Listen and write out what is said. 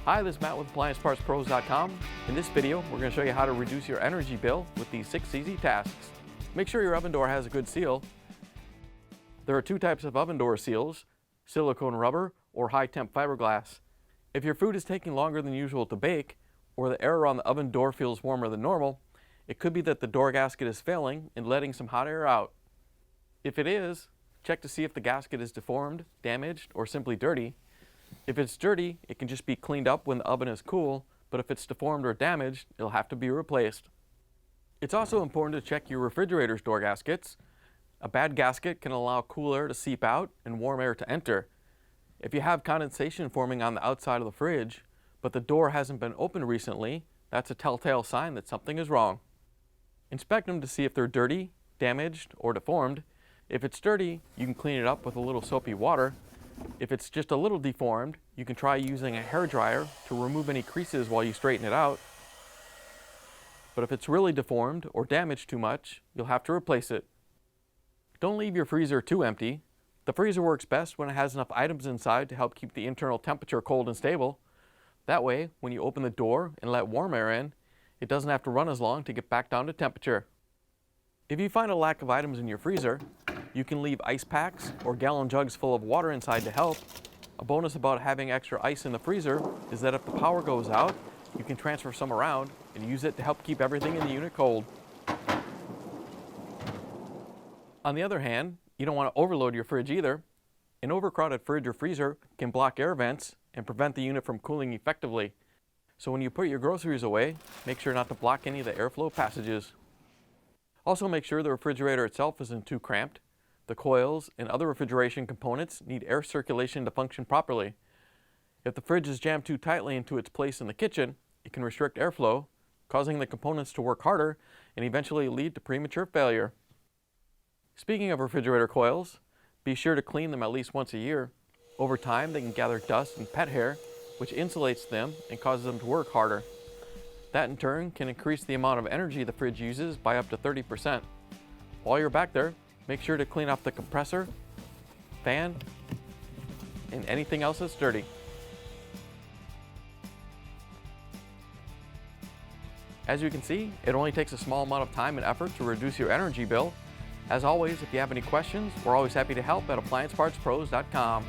Hi, this is Matt with AppliancePartsPros.com. In this video, we're going to show you how to reduce your energy bill with these 6 easy tasks. Make sure your oven door has a good seal. There are 2 types of oven door seals, silicone rubber or high temp fiberglass. If your food is taking longer than usual to bake, or the air around the oven door feels warmer than normal, it could be that the door gasket is failing and letting some hot air out. If it is, check to see if the gasket is deformed, damaged, or simply dirty. If it's dirty, it can just be cleaned up when the oven is cool, but if it's deformed or damaged, it'll have to be replaced. It's also important to check your refrigerator's door gaskets. A bad gasket can allow cool air to seep out and warm air to enter. If you have condensation forming on the outside of the fridge, but the door hasn't been opened recently, that's a telltale sign that something is wrong. Inspect them to see if they're dirty, damaged, or deformed. If it's dirty, you can clean it up with a little soapy water. If it's just a little deformed, you can try using a hairdryer to remove any creases while you straighten it out. But if it's really deformed or damaged too much, you'll have to replace it. Don't leave your freezer too empty. The freezer works best when it has enough items inside to help keep the internal temperature cold and stable. That way, when you open the door and let warm air in, it doesn't have to run as long to get back down to temperature. If you find a lack of items in your freezer, you can leave ice packs or gallon jugs full of water inside to help. A bonus about having extra ice in the freezer is that if the power goes out, you can transfer some around and use it to help keep everything in the unit cold. On the other hand, you don't want to overload your fridge either. An overcrowded fridge or freezer can block air vents and prevent the unit from cooling effectively. So when you put your groceries away, make sure not to block any of the airflow passages. Also make sure the refrigerator itself isn't too cramped. The coils and other refrigeration components need air circulation to function properly. If the fridge is jammed too tightly into its place in the kitchen, it can restrict airflow, causing the components to work harder and eventually lead to premature failure. Speaking of refrigerator coils, be sure to clean them at least once a year. Over time, they can gather dust and pet hair, which insulates them and causes them to work harder. That in turn can increase the amount of energy the fridge uses by up to 30%. While you're back there, make sure to clean off the compressor, fan, and anything else that's dirty. As you can see, it only takes a small amount of time and effort to reduce your energy bill. As always, if you have any questions, we're always happy to help at AppliancePartsPros.com.